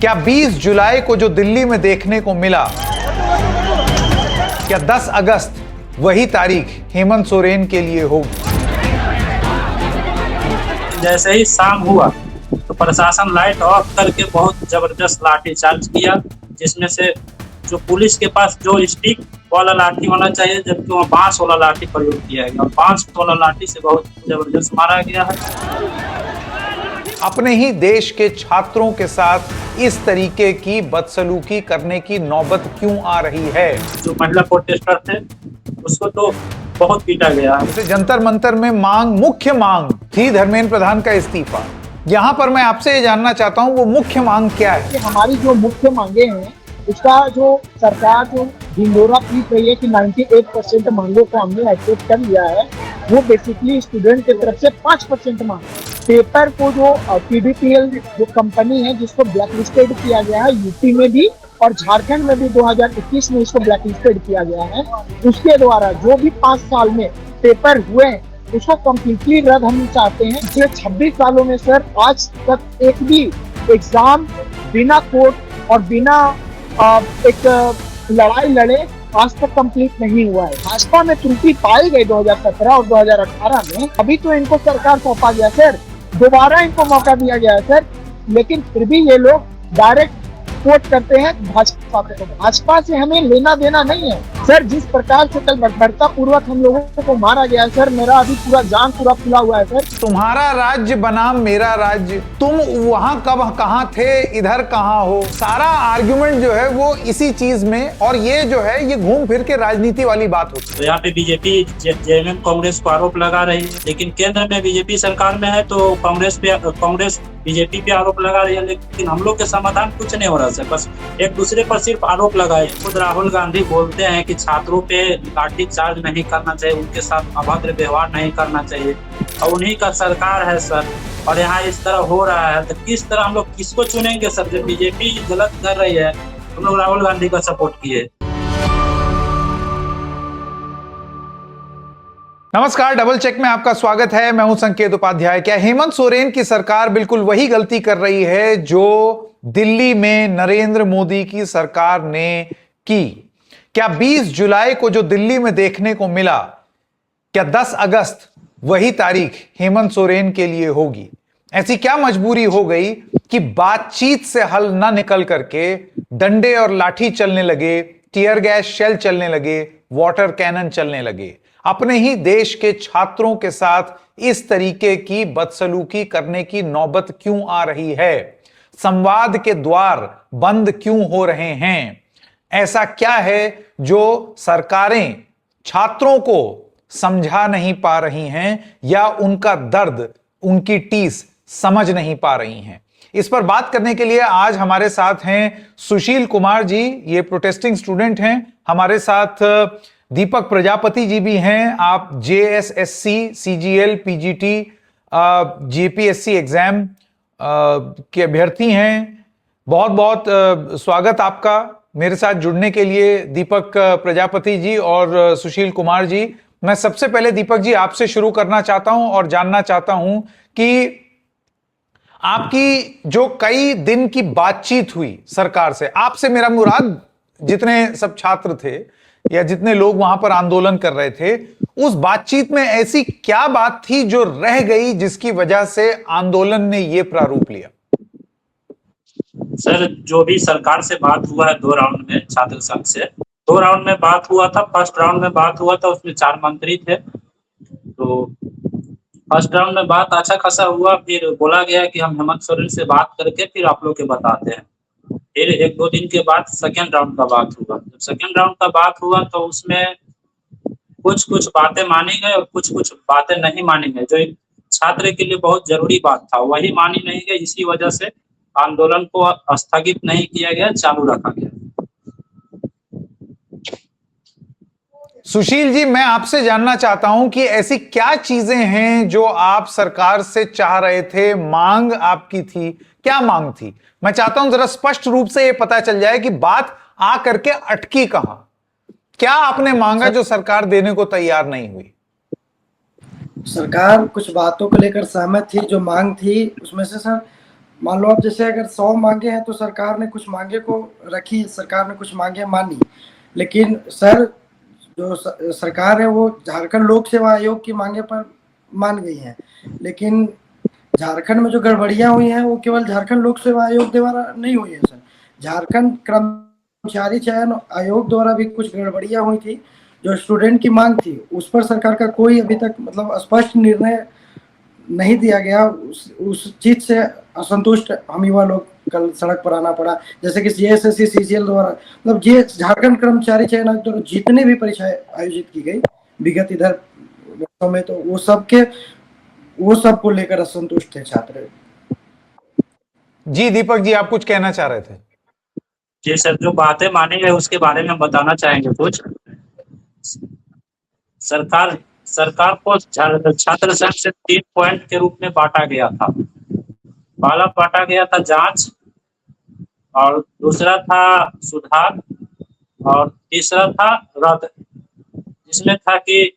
क्या 20 जुलाई को जो दिल्ली में देखने को मिला, क्या 10 अगस्त वही तारीख हेमंत सोरेन के लिए होगी? जैसे ही शाम हुआ तो प्रशासन लाइट ऑफ करके बहुत जबरदस्त लाठीचार्ज किया, जिसमें से जो पुलिस के पास जो स्टिक वाला लाठी होना चाहिए, जबकि वहाँ बांस वाला लाठी प्रयोग किया गया और बांस वाला लाठी से बहुत जबरदस्त मारा गया है। अपने ही देश के छात्रों के साथ इस तरीके की बदसलूकी करने की नौबत क्यों आ रही है? जो महिला प्रोटेस्टर थे उसको तो बहुत पीटा गया है। जैसे जंतर मंतर में मुख्य मांग थी धर्मेंद्र प्रधान का इस्तीफा। यहाँ पर मैं आपसे ये जानना चाहता हूँ वो मुख्य मांग क्या है? हमारी जो मुख्य मांगे हैं उसका जो सरकार जो ढिंडोरा पीट रही है कि 98% मांगों को हमने एक्सेप्ट कर लिया है, वो बेसिकली स्टूडेंट की तरफ से 5% मांग। पेपर को जो पीडीपीएल जो कंपनी है जिसको ब्लैकलिस्टेड किया गया है यूपी में भी और झारखंड में भी 2021 में इसको ब्लैकलिस्टेड किया गया है, उसके द्वारा जो भी 5 साल में पेपर हुए हैं उसको कम्प्लीटली रद्द हम चाहते हैं। पिछले 26 सालों में सर आज तक एक भी एग्जाम बिना कोर्ट और बिना एक लड़ाई लड़े आज तक कंप्लीट नहीं हुआ है। भाजपा में त्रुटि पाई गई 2017 और 2018 में, अभी तो इनको सरकार सौंपा गया सर, दोबारा इनको मौका दिया गया है सर, लेकिन फिर भी ये लोग डायरेक्ट सपोर्ट करते हैं भाजपा को। भाजपा से हमें लेना देना नहीं है सर। जिस प्रकार से कल बर्बरता पूर्वक हम लोगों को मारा गया है सर, मेरा अभी पूरा जान पूरा खुला हुआ है सर। तुम्हारा राज्य बनाम मेरा राज्य, तुम वहां कब कहां थे, इधर कहां हो, सारा आर्ग्यूमेंट जो है वो इसी चीज में, और ये जो है ये घूम फिर के राजनीति वाली बात होती है। तो यहाँ पे बीजेपी जेएमएम कांग्रेस को आरोप लगा रही है, लेकिन केंद्र में बीजेपी सरकार में है तो कांग्रेस बीजेपी पे आरोप लगा रही है, लेकिन हम लोग के समाधान कुछ नहीं हो रहा है। बस एक दूसरे पर सिर्फ आरोप लगाए। खुद राहुल गांधी बोलते हैं कि छात्रों पे लाठी चार्ज नहीं करना चाहिए, उनके साथ अभद्र व्यवहार नहीं करना चाहिए, और उन्हीं का सरकार है सर, और यहाँ इस तरह हो रहा है तो किस तरह हम लोग किसको चुनेंगे सर? जब बीजेपी गलत कर रही है हम लोग राहुल गांधी का सपोर्ट किए। नमस्कार, डबल चेक में आपका स्वागत है। मैं हूं संकेत उपाध्याय। क्या हेमंत सोरेन की सरकार बिल्कुल वही गलती कर रही है जो दिल्ली में नरेंद्र मोदी की सरकार ने की? क्या 20 जुलाई को जो दिल्ली में देखने को मिला, क्या 10 अगस्त वही तारीख हेमंत सोरेन के लिए होगी? ऐसी क्या मजबूरी हो गई कि बातचीत से हल ना निकल करके डंडे और लाठी चलने लगे, टीयर गैस शेल चलने लगे, वाटर कैनन चलने लगे? अपने ही देश के छात्रों के साथ इस तरीके की बदसलूकी करने की नौबत क्यों आ रही है? संवाद के द्वार बंद क्यों हो रहे हैं? ऐसा क्या है जो सरकारें छात्रों को समझा नहीं पा रही हैं या उनका दर्द, उनकी टीस समझ नहीं पा रही हैं? इस पर बात करने के लिए आज हमारे साथ हैं सुशील कुमार जी, ये प्रोटेस्टिंग स्टूडेंट हैं। हमारे साथ दीपक प्रजापति जी भी हैं, आप JSSC, CGL, PGT, JPSC exam के अभ्यर्थी हैं। बहुत बहुत स्वागत आपका मेरे साथ जुड़ने के लिए दीपक प्रजापति जी और सुशील कुमार जी। मैं सबसे पहले दीपक जी आपसे शुरू करना चाहता हूं और जानना चाहता हूं कि आपकी जो कई दिन की बातचीत हुई सरकार से, आपसे मेरा मुराद जितने सब छात्र थे या जितने लोग वहां पर आंदोलन कर रहे थे, उस बातचीत में ऐसी क्या बात थी जो रह गई जिसकी वजह से आंदोलन ने यह प्रारूप लिया? सर, जो भी सरकार से बात हुआ है 2 राउंड में, छात्र संघ से 2 राउंड में बात हुआ था। फर्स्ट राउंड में बात हुआ था, उसमें 4 मंत्री थे। तो फर्स्ट राउंड में बात अच्छा खासा हुआ, फिर बोला गया कि हम हेमंत सोरेन से बात करके फिर आप लोग के बताते हैं। फिर 1-2 दिन के बाद सेकेंड राउंड का बात हुआ। जब सेकेंड राउंड का बात हुआ तो उसमें कुछ बातें मानी गई और कुछ बातें नहीं मानी गई। जो एक छात्र के लिए बहुत जरूरी बात था वही मानी नहीं गई, इसी वजह से आंदोलन को स्थगित नहीं किया गया, चालू रखा गया। सुशील जी, मैं आपसे जानना चाहता हूं कि ऐसी क्या चीजें हैं जो आप सरकार से चाह रहे थे? मांग आपकी थी, क्या मांग थी? मैं चाहता हूं जरा स्पष्ट रूप से यह पता चल जाए कि बात आ करके अटकी कहां। क्या आपने मांगा जो सरकार देने को तैयार नहीं हुई? सरकार कुछ बातों को लेकर सहमत थी, जो मांग थी उसमें से सर मान लो आप जैसे अगर 100 मांगे हैं तो सरकार ने कुछ मांगे को रखी, सरकार ने कुछ मांगे मानी, लेकिन सर जो सरकार है वो झारखंड लोक सेवा आयोग की मांगे पर मान गई है, लेकिन झारखंड में जो गड़बड़ियां हुई हैं वो केवल झारखंड लोक सेवा आयोग द्वारा नहीं हुई है सर, झारखंड कर्मचारी चयन आयोग द्वारा भी कुछ गड़बड़ियां हुई थी। जो स्टूडेंट की मांग थी उस पर सरकार का कोई अभी तक मतलब स्पष्ट निर्णय नहीं दिया गया। उस चीज से असंतुष्ट हम युवा लोग कल सड़क पर आना पड़ा। जैसे कि जेएसएससी सीजीएल द्वारा मतलब जे झारखंड कर्मचारी चयन आयोग द्वारा जितनी भी परीक्षाएं आयोजित की गई विगत इधर वर्षों में, तो वो सबको लेकर असंतुष्ट थे छात्र। जी दीपक जी, आप कुछ कहना चाह रहे थे? जी सर, जो बातें मानी गई उसके बारे में बताना चाहेंगे कुछ। सरकार सरकार को छात्र संघ से 3 पॉइंट के रूप में बांटा गया था। पहला बांटा गया था जांच, और दूसरा था सुधार, और तीसरा था रद्द, जिसमें था कि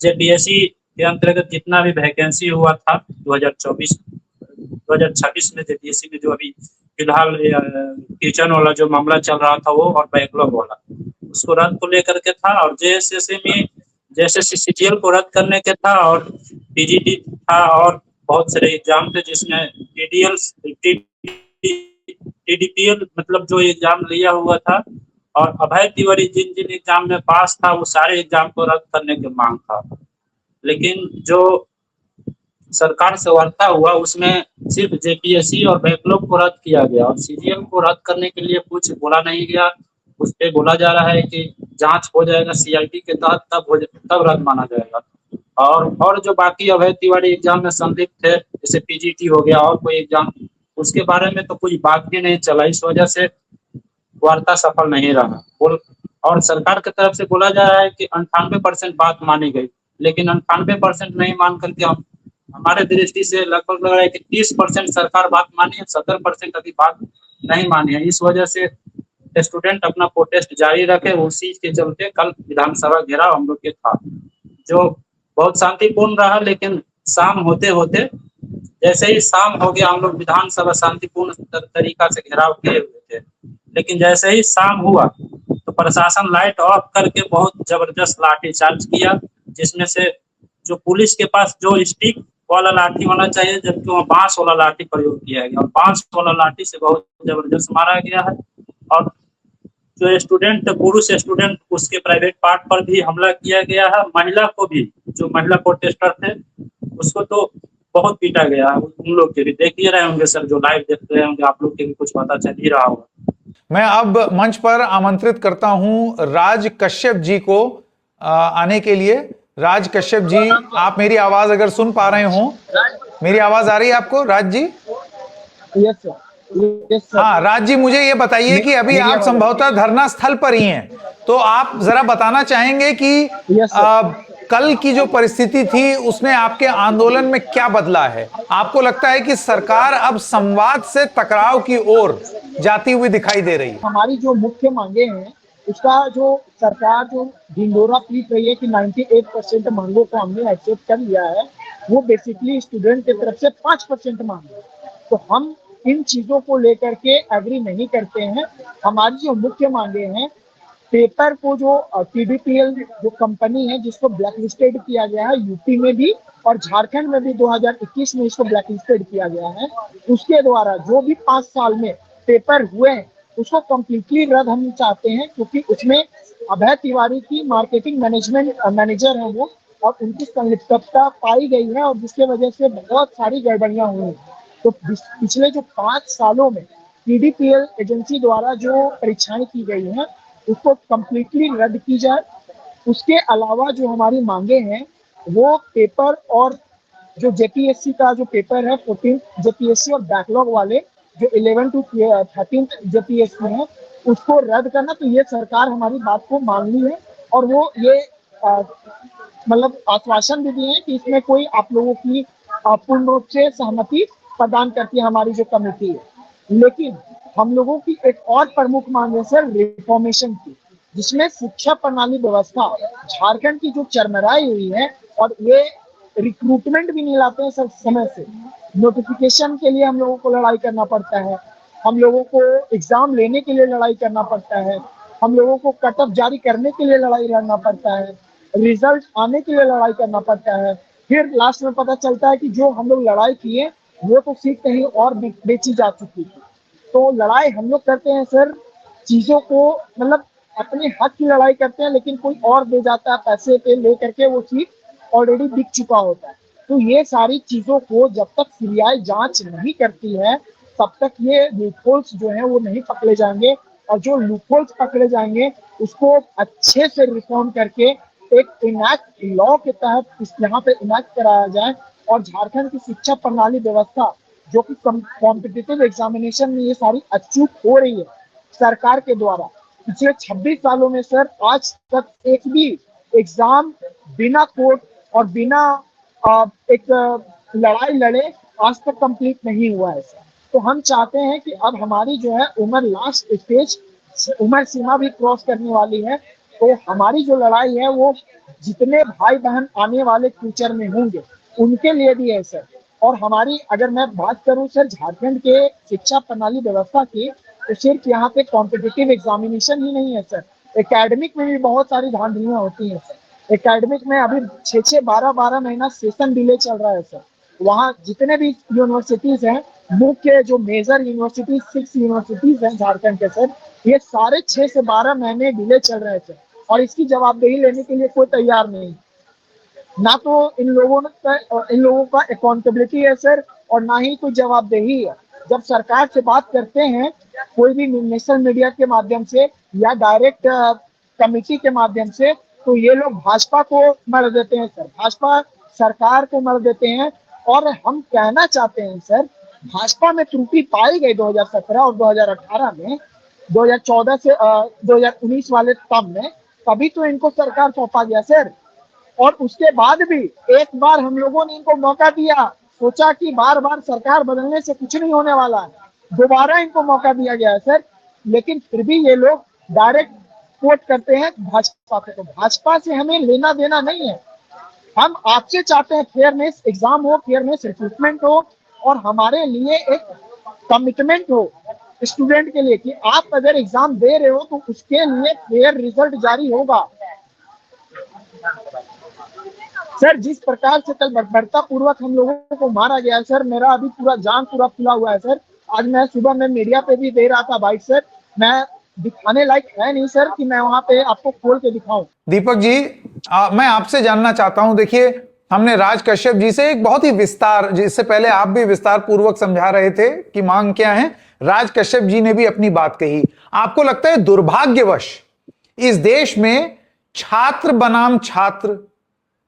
जेपीएससी के अंतर्गत जितना भी वैकेंसी हुआ था 2026 में जेपीएससी में, जो अभी फिलहाल किचन वाला जो मामला चल रहा था वो, और बैकलॉग वाला, उसको रद्द को लेकर के था। और जेएसएससी में जेएसएससी सीजीएल को रद्द करने के था, और टीजीटी था, और बहुत सारे एग्जाम थे जिसमें टीडीपीएल मतलब जो एग्जाम लिया हुआ था, और अभय तिवारी जिन जिन एग्जाम में पास था वो सारे एग्जाम को रद्द करने की मांग था। लेकिन जो सरकार से वार्ता हुआ उसमें सिर्फ जेपीएससी और बैकलॉग को रद्द किया गया, और सीजीएल को रद्द करने के लिए कुछ बोला नहीं गया। उस पर बोला जा रहा है कि जांच हो जाएगा सीआईडी के तहत, तब रद्द माना जाएगा। और जो बाकी अभय तिवारी एग्जाम में संदिग्ध थे, जैसे पीजीटी हो गया और कोई एग्जाम, उसके बारे में तो कुछ बात भी नहीं चला। इस वजह से वार्ता सफल नहीं रहा। और सरकार की तरफ से बोला जा रहा है कि 98% बात मानी गई, लेकिन 98% नहीं मान करके हमारे दृष्टि से लगभग लग रहा है कि 30% सरकार बात मानी है, 70% अभी बात नहीं मानी है। इस वजह से स्टूडेंट अपना प्रोटेस्ट जारी रखे। उसी के चलते कल विधानसभा घेराव हम लोग के था, जो बहुत शांतिपूर्ण रहा। लेकिन शाम होते होते, जैसे ही शाम हो गया, हम लोग विधानसभा शांतिपूर्ण तरीका से घेराव किए हुए थे, लेकिन जैसे ही शाम हुआ तो प्रशासन लाइट ऑफ करके बहुत जबरदस्त लाठीचार्ज किया, जिसमें से जो पुलिस के पास जो स्टिक वाला लाठी होना चाहिए, जबकि वहाँ बांस वाला लाठी प्रयोग किया गया, और बांस वाला लाठी से बहुत जबरदस्त मारा गया है। और जो स्टूडेंट, पुरुष स्टूडेंट, उसके प्राइवेट पार्ट पर भी हमला किया गया है। महिला को भी, जो महिला प्रोटेस्टर थे उसको तो बहुत पीटा गया है। उन लोग के भी देख ही रहे होंगे सर, जो लाइव देख रहे होंगे, आप लोग के भी कुछ पता चल ही रहा होगा। मैं अब मंच पर आमंत्रित करता हूं राज कश्यप जी को आने के लिए। राज कश्यप जी, आप मेरी आवाज अगर सुन पा रहे हो, मेरी आवाज आ रही है आपको Raj ji? Yes sir, yes sir. हाँ राज जी, मुझे ये बताइए कि अभी आप संभवतः धरना स्थल पर ही हैं, तो आप जरा बताना चाहेंगे कि कल की जो परिस्थिति थी उसने आपके आंदोलन में क्या बदला है? आपको लगता है कि सरकार अब संवाद से टकराव की ओर जाती हुई दिखाई दे रही है? हमारी जो मुख्य मांगे हैं उसका जो सरकार जो ढिंडोरा पीट रही है कि 98% मांगों को हमने एक्सेप्ट कर लिया है, वो बेसिकली स्टूडेंट की तरफ से 5% मांगे। तो हम इन चीजों को लेकर के एग्री नहीं करते हैं। हमारी जो मुख्य मांगे हैं, पेपर को जो टीडीपीएल जो कंपनी है जिसको ब्लैक लिस्टेड किया गया है यूपी में भी और झारखंड में भी 2021 में इसको ब्लैक लिस्टेड किया गया है, उसके द्वारा जो भी 5 साल में पेपर हुए हैं उसको कम्प्लीटली रद्द हम चाहते हैं, क्योंकि उसमें अभय तिवारी की मार्केटिंग मैनेजमेंट मैनेजर है वो, और उनकी संलिप्तता पाई गई है, और जिसके वजह से बहुत सारी गड़बड़ियां हुई हैं। तो पिछले जो 5 सालों में टीडीपीएल एजेंसी द्वारा जो परीक्षाएं की गई हैं उसको कम्प्लीटली रद्द की जाए। उसके अलावा जो हमारी मांगे हैं वो पेपर, और जो जेपीएससी का जो पेपर है 14 जेपीएससी और बैकलॉग वाले जो 11 to 13 जेपीएससी है उसको रद्द करना। तो ये सरकार हमारी बात को मान ली है, और वो ये मतलब आश्वासन भी दिए हैं कि इसमें कोई आप लोगों की पूर्ण रूप से सहमति प्रदान करती है हमारी जो कमेटी है। लेकिन हम लोगों की एक और प्रमुख मांग है सर रिफॉर्मेशन की, जिसमें शिक्षा प्रणाली व्यवस्था झारखंड की जो चरमराई हुई है, और ये रिक्रूटमेंट भी नहीं लाते हैं सर समय से, नोटिफिकेशन के लिए हम लोगों को लड़ाई करना पड़ता है, हम लोगों को एग्जाम लेने के लिए लड़ाई करना पड़ता है, हम लोगों को कट ऑफ जारी करने के लिए लड़ाई लड़ना पड़ता है, रिजल्ट आने के लिए लड़ाई करना पड़ता है। फिर लास्ट में पता चलता है कि जो हम लोग लड़ाई किए वो तो सीट कहीं और बेची जा चुकी थी। तो लड़ाई हम लोग करते हैं सर, चीजों को मतलब अपने हक की लड़ाई करते हैं, लेकिन कोई और दे जाता है पैसे पे लेकर के, वो सीट ऑलरेडी बिक चुका होता है। तो ये सारी चीजों को जब तक सीबीआई जांच नहीं करती है तब तक ये लूपहोल्स जो है वो नहीं पकड़े जाएंगे, और जो लूपहोल्स पकड़े जाएंगे उसको अच्छे से रिफॉर्म करके एक इनैक्ट लॉ के तहत इस यहाँ पे इनैक्ट कराया जाए, और झारखंड की शिक्षा प्रणाली व्यवस्था जो कि कॉम्पिटिटिव एग्जामिनेशन में ये सारी अचूक हो रही है सरकार के द्वारा पिछले 26 सालों में सर, आज तक एक भी एग्जाम बिना कोर्ट और बिना एक लड़ाई लड़े आज तक कंप्लीट नहीं हुआ है सर। तो हम चाहते हैं कि अब हमारी जो है उम्र लास्ट स्टेज, उम्र सीमा भी क्रॉस करने वाली है, तो हमारी जो लड़ाई है वो जितने भाई बहन आने वाले फ्यूचर में होंगे उनके लिए भी है सर। और हमारी अगर मैं बात करूं सर झारखंड के शिक्षा प्रणाली व्यवस्था की, तो सिर्फ यहाँ पे कॉम्पिटिटिव एग्जामिनेशन ही नहीं है सर, एकेडमिक में भी बहुत सारी धांधलियां होती हैं सर। एकेडमिक में अभी 6-6, 12-12 महीना सेशन डिले चल रहा है सर। वहाँ जितने भी यूनिवर्सिटीज हैं, मुख्य जो मेजर यूनिवर्सिटीज 6 यूनिवर्सिटीज हैं झारखंड के सर, ये सारे 6 से 12 महीने डिले चल रहे थे, और इसकी जवाबदेही लेने के लिए कोई तैयार नहीं। ना तो इन लोगों का अकाउंटेबिलिटी है सर, और ना ही कोई जवाबदेही है। जब सरकार से बात करते हैं कोई भी नेशनल मीडिया के माध्यम से या डायरेक्ट कमेटी के माध्यम से, तो ये लोग भाजपा को मर देते हैं सर, भाजपा सरकार को मर देते हैं। और हम कहना चाहते हैं सर, भाजपा में त्रुटि पाई गई 2017 और 2018 में, 2014 से 2019 वाले टर्म में, तभी तो इनको सरकार सौंपा गया सर। और उसके बाद भी एक बार हम लोगों ने इनको मौका दिया, सोचा कि बार बार सरकार बदलने से कुछ नहीं होने वाला है, दोबारा इनको मौका दिया गया है सर, लेकिन फिर भी ये लोग डायरेक्ट कोट करते हैं भाजपा को। तो भाजपा से हमें लेना देना नहीं है, हम आपसे चाहते हैं फेयरनेस एग्जाम हो, फेयरनेस रिक्रूटमेंट हो, और हमारे लिए एक कमिटमेंट हो स्टूडेंट के लिए कि आप अगर एग्जाम दे रहे हो तो उसके लिए फेयर रिजल्ट जारी होगा। सर जिस प्रकार से कल बर्बरता पूर्वक हम लोगों को मारा गया सर, मेरा अभी पूरा जान पूरा खुला हुआ है सर। आज मैं सुबह में मीडिया पे भी दे रहा था बाइट सर, मैं दिखाने लायक है नहीं सर कि मैं वहां पे आपको खोल के दिखाऊं। दीपक जी, मैं आपसे जानना चाहता हूं, देखिए हमने राज कश्यप जी से एक बहुत ही विस्तार, जिससे पहले आप भी विस्तार पूर्वक समझा रहे थे कि मांग क्या है, राज कश्यप जी ने भी अपनी बात कही। आपको लगता है दुर्भाग्यवश इस देश में छात्र बनाम छात्र,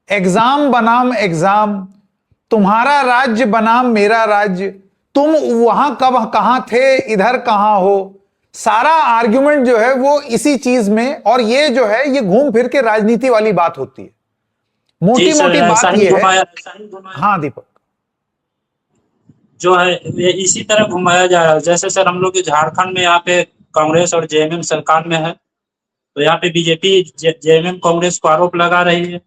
एग्जाम बनाम एग्जाम, तुम्हारा राज्य बनाम मेरा राज्य, तुम वहां कब कहां थे, इधर कहां हो, सारा आर्ग्यूमेंट जो है वो इसी चीज में, और ये जो है ये घूम फिर के राजनीति वाली बात होती है। मोटी मोटी बात ये है। हाँ दीपक, जो है ये इसी तरह घुमाया जा रहा है। जैसे सर हम लोग के झारखंड में यहाँ पे कांग्रेस और जेएमएम सरकार में है, तो यहाँ पे बीजेपी जेएमएम कांग्रेस को आरोप लगा रही है,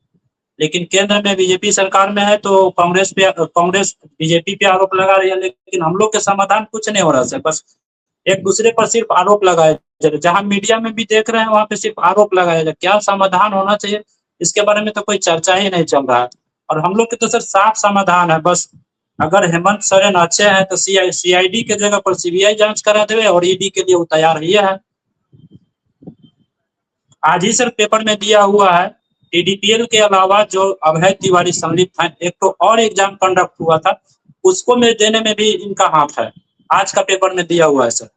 लेकिन केंद्र में बीजेपी सरकार में है तो कांग्रेस बीजेपी पे आरोप लगा रही है। लेकिन हम लोग के समाधान कुछ नहीं हो रहा है, बस एक दूसरे पर सिर्फ आरोप लगाया जा रहा है। जहां मीडिया में भी देख रहे हैं वहां पे सिर्फ आरोप लगाया जा, क्या समाधान होना चाहिए इसके बारे में तो कोई चर्चा ही नहीं चल रहा है। और हम लोग के तो सर साफ समाधान है, बस अगर हेमंत सोरेन अच्छे हैं तो सीआईडी के जगह पर सीबीआई जांच करा दे, और ईडी के लिए वो तैयार ही है। आज ही सर पेपर में दिया हुआ है, टीडीपीएल के अलावा जो अभय तिवारी संलिप्त है, एक तो और एग्जाम कंडक्ट हुआ था उसको में देने में भी इनका हाथ है, आज का पेपर में दिया हुआ है सर।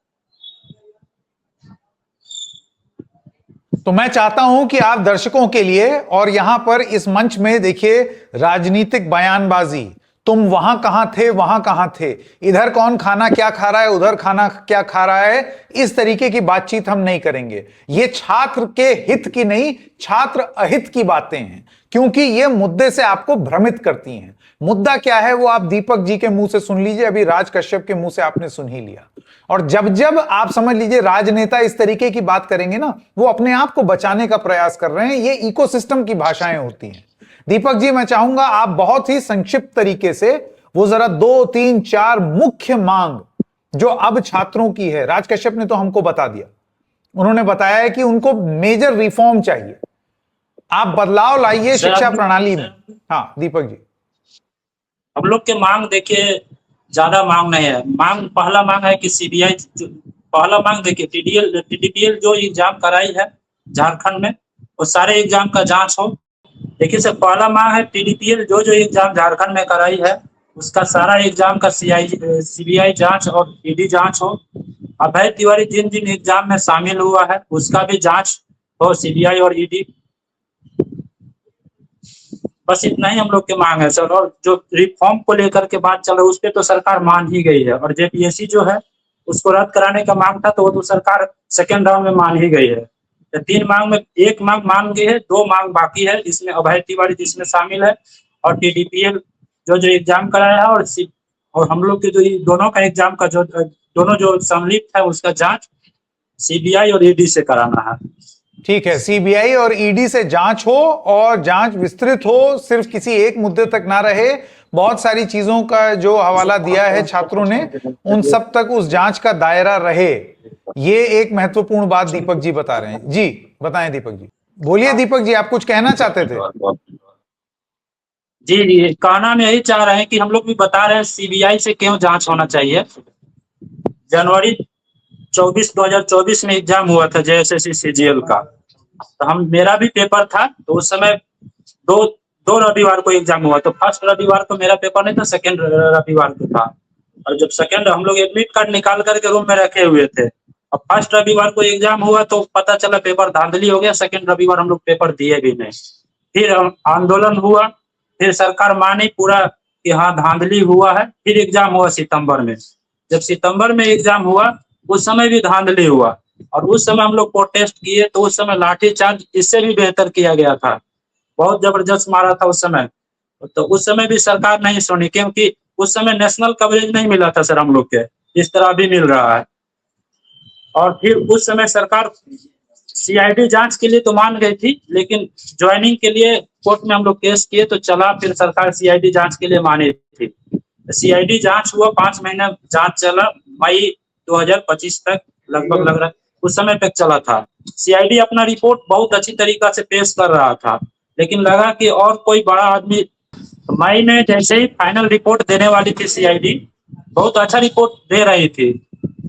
तो मैं चाहता हूं कि आप दर्शकों के लिए और यहां पर इस मंच में देखिए राजनीतिक बयानबाजी, तुम वहां कहां थे, वहां कहां थे, इधर कौन खाना क्या खा रहा है, उधर खाना क्या खा रहा है, इस तरीके की बातचीत हम नहीं करेंगे। ये छात्र के हित की नहीं, छात्र अहित की बातें हैं, क्योंकि ये मुद्दे से आपको भ्रमित करती हैं। मुद्दा क्या है वो आप दीपक जी के मुंह से सुन लीजिए, अभी राज कश्यप के मुंह से आपने सुन ही लिया। और जब जब आप समझ लीजिए राजनेता इस तरीके की बात करेंगे ना, वो अपने आप को बचाने का प्रयास कर रहे हैं। ये इकोसिस्टम की भाषाएं होती हैं। दीपक जी, मैं चाहूंगा आप बहुत ही संक्षिप्त तरीके से वो जरा 2, 3, 4 मुख्य मांग जो अब छात्रों की है, राज कश्यप ने तो हमको बता दिया, उन्होंने बताया है कि उनको मेजर रिफॉर्म चाहिए, आप बदलाव लाइए शिक्षा प्रणाली में। हाँ दीपक जी। हम लोग के मांग देखिए ज्यादा मांग नहीं है। पहला मांग है कि सीबीआई, पहला मांग देखिए टीडीपीएल जो एग्जाम कराई है झारखंड में, वो सारे एग्जाम का जांच हो। देखिए सर, पहला मांग है टीडीपीएल जो एग्जाम झारखंड में कराई है उसका सारा एग्जाम का सीबीआई जांच और ईडी जांच हो। अभय तिवारी जिन जिन एग्जाम में शामिल हुआ है उसका भी जांच हो, सीबीआई और ईडी। बस इतना ही हम लोग के मांग है सर। और जो रिफॉर्म को लेकर के बात चल रही है उस पर तो सरकार मान ही गई है, और जेपीएससी जो है उसको रद्द कराने का मांग था तो वो तो सरकार सेकेंड राउंड में मान ही गई है। तो 3 मांग में 1 मांग मान गई है, 2 मांग बाकी है, जिसमें अभय तिवारी जिसमें शामिल है, और टीडीपीएल जो एग्जाम कराया है, और हम लोग के जो दोनों का एग्जाम का जो दोनों जो संलिप्त है उसका जांच सीबीआई और ईडी से कराना है। ठीक है, सीबीआई और ईडी से जांच हो और जांच विस्तृत हो, सिर्फ किसी एक मुद्दे तक ना रहे, बहुत सारी चीजों का जो हवाला दिया है छात्रों ने उन सब तक उस जांच का दायरा रहे। ये एक महत्वपूर्ण बात दीपक जी बता रहे हैं। जी बताएं दीपक जी, बोलिए दीपक जी, आप कुछ कहना चाहते थे? जी जी, कहना हम यही चाह रहे हैं कि हम लोग भी बता रहे हैं सीबीआई से क्यों जांच होना चाहिए। जनवरी 2024 में एग्जाम हुआ था जेएसएससी सीजीएल का, तो मेरा भी पेपर था, तो उस समय दो रविवार को एग्जाम हुआ। तो फर्स्ट रविवार को मेरा पेपर नहीं था, सेकेंड रविवार को था। और जब सेकेंड, हम लोग एडमिट कार्ड निकाल करके रूम में रखे हुए थे, अब फर्स्ट रविवार को एग्जाम हुआ तो पता चला पेपर धांधली हो गया। सेकेंड रविवार हम लोग पेपर दिए भी नहीं। फिर आंदोलन हुआ, फिर सरकार मानी पूरा कि हाँ धांधली हुआ है। फिर एग्जाम हुआ सितंबर में। जब सितंबर में एग्जाम हुआ उस समय भी धांधली हुआ, और उस समय हम लोग प्रोटेस्ट किए तो उस समय लाठीचार्ज इससे भी बेहतर किया गया था, बहुत जबरदस्त मारा था उस समय। तो उस समय भी सरकार नहीं सुनी, क्योंकि उस समय नेशनल कवरेज नहीं मिला था सर हम लोग के, इस तरह भी मिल रहा है। और फिर उस समय सरकार सीआईडी जांच के लिए तो मान गई थी, लेकिन ज्वाइनिंग के लिए कोर्ट में हम लोग केस किए तो चला, फिर सरकार सीआईडी जांच के लिए मानी थी। सीआईडी जांच हुआ, 5 महीना जांच चला, मई 2025 तक लगभग लग रहा है उस समय तक चला था। सीआईडी अपना रिपोर्ट बहुत अच्छी तरीका से पेश कर रहा था, लेकिन लगा कि और कोई बड़ा आदमी, मई में जैसे ही फाइनल रिपोर्ट देने वाली थी सीआईडी, बहुत अच्छा रिपोर्ट दे रही थी,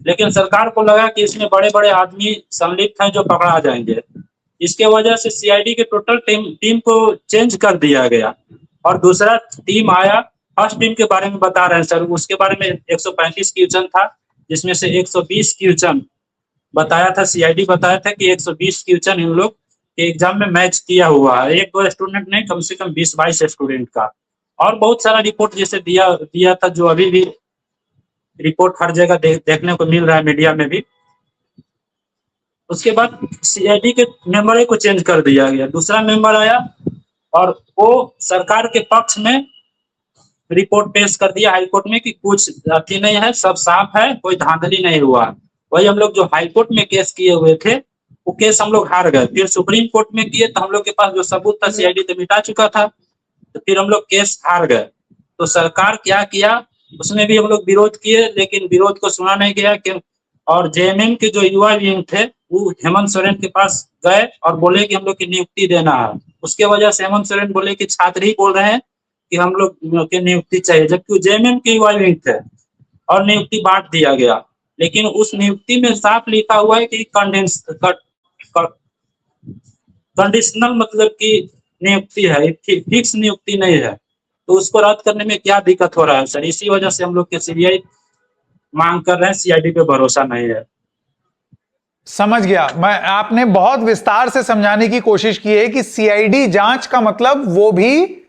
लेकिन सरकार को लगा कि इसमें बड़े बड़े आदमी संलिप्त हैं जो पकड़ा जाएंगे। इसके वजह से सीआईडी के टोटल टीम को चेंज कर दिया गया, और दूसरा टीम आया। फर्स्ट टीम के बारे में बता रहे हैं सर, उसके बारे में 135 क्वेश्चन था, जिसमें से 120 क्वेश्चन बताया था, सीआईडी बताया था कि 120 क्वेश्चन इन लोग के एग्जाम में मैच किया हुआ है। 1-2 स्टूडेंट नहीं, कम से कम 20-22 स्टूडेंट का। और बहुत सारा रिपोर्ट जैसे दिया था, जो अभी भी रिपोर्ट हर जगह देखने को मिल रहा है, मीडिया में भी। उसके बाद सीआईडी के मेंबर को चेंज कर दिया गया, दूसरा मेंबर आया और वो सरकार के पक्ष में रिपोर्ट पेश कर दिया हाईकोर्ट में कि कुछ अति नहीं है, सब साफ है, कोई धांधली नहीं हुआ। वही हम लोग जो हाईकोर्ट में केस किए हुए थे वो केस हम लोग हार गए। फिर सुप्रीम कोर्ट में किए तो हम लोग के पास जो सबूत था सीआईडी तो मिटा चुका था, तो फिर हम लोग केस हार गए। तो सरकार क्या किया, उसमें भी हम लोग विरोध किए, लेकिन विरोध को सुना नहीं गया। क्यों? और जेएमएम के जो युवा विंग थे वो हेमंत सोरेन के पास गए और बोले कि हम लोग की नियुक्ति देना है। उसके वजह से हेमंत सोरेन बोले कि छात्र ही बोल रहे हैं कि हम लोग की नियुक्ति चाहिए, जबकि जेएमएम के युवा विंग थे, और नियुक्ति बांट दिया गया। लेकिन उस नियुक्ति में साफ लिखा हुआ है कि कंडीशनल मतलब की नियुक्ति है, फिक्स नियुक्ति नहीं है। तो उसको रद्द करने में क्या दिक्कत हो रहा है सर? इसी वजह से हम लोग के सीबीआई मांग कर रहे हैं, सीआईडी पे भरोसा नहीं है। समझ गया मैं, आपने बहुत विस्तार से समझाने की कोशिश की है कि सीआईडी जांच का मतलब वो भी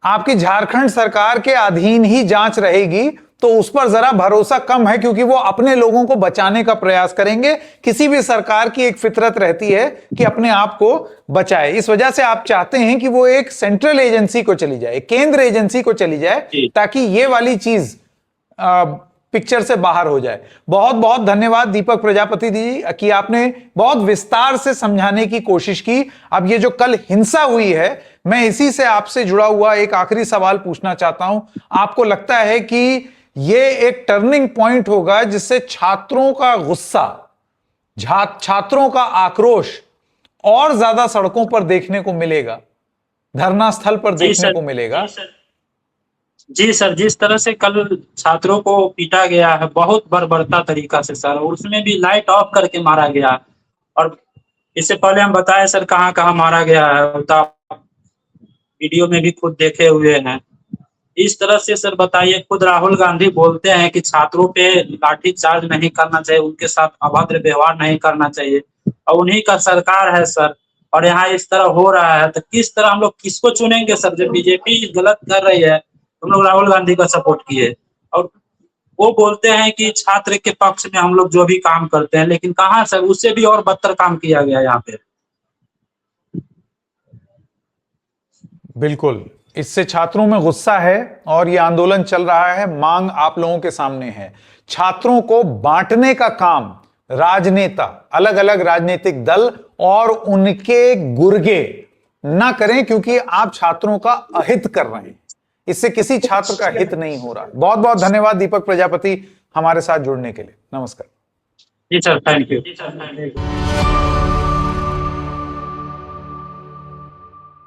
आपकी झारखंड सरकार के अधीन ही जांच रहेगी, तो उस पर जरा भरोसा कम है, क्योंकि वो अपने लोगों को बचाने का प्रयास करेंगे। किसी भी सरकार की एक फितरत रहती है कि अपने आप को बचाए, इस वजह से आप चाहते हैं कि वो एक सेंट्रल एजेंसी को चली जाए, केंद्र एजेंसी को चली जाए, ताकि ये वाली चीज पिक्चर से बाहर हो जाए। बहुत बहुत धन्यवाद दीपक प्रजापति जी कि आपने बहुत विस्तार से समझाने की कोशिश की। अब ये जो कल हिंसा हुई है, मैं इसी से आपसे जुड़ा हुआ एक आखिरी सवाल पूछना चाहता हूं। आपको लगता है कि ये एक टर्निंग पॉइंट होगा जिससे छात्रों का गुस्सा, छात्रों का आक्रोश और ज्यादा सड़कों पर देखने को मिलेगा, धरना स्थल पर देखने को मिलेगा? जी सर, जिस तरह से कल छात्रों को पीटा गया है बहुत बर्बरता तरीका से सर, उसमें भी लाइट ऑफ करके मारा गया। और इससे पहले हम बताएं सर कहाँ कहाँ मारा गया है, तो वीडियो में भी खुद देखे हुए हैं। इस तरह से सर बताइए, खुद राहुल गांधी बोलते हैं कि छात्रों पे लाठी चार्ज नहीं करना चाहिए, उनके साथ अभद्र व्यवहार नहीं करना चाहिए, और उन्हीं का सरकार है सर, और यहाँ इस तरह हो रहा है। तो किस तरह हम लोग किसको चुनेंगे सर? जब बीजेपी गलत कर रही है हम लोग राहुल गांधी का सपोर्ट किए, और वो बोलते हैं कि छात्र के पक्ष में हम लोग जो भी काम करते हैं, लेकिन कहाँ सर, उससे भी और बदतर काम किया गया यहाँ पे। बिल्कुल, इससे छात्रों में गुस्सा है और ये आंदोलन चल रहा है। मांग आप लोगों के सामने है। छात्रों को बांटने का काम राजनेता, अलग अलग राजनीतिक दल और उनके गुर्गे ना करें, क्योंकि आप छात्रों का अहित कर रहे हैं। इससे किसी छात्र का हित नहीं हो रहा। बहुत बहुत धन्यवाद दीपक प्रजापति हमारे साथ जुड़ने के लिए। नमस्कार। जी सर, थैंक यू।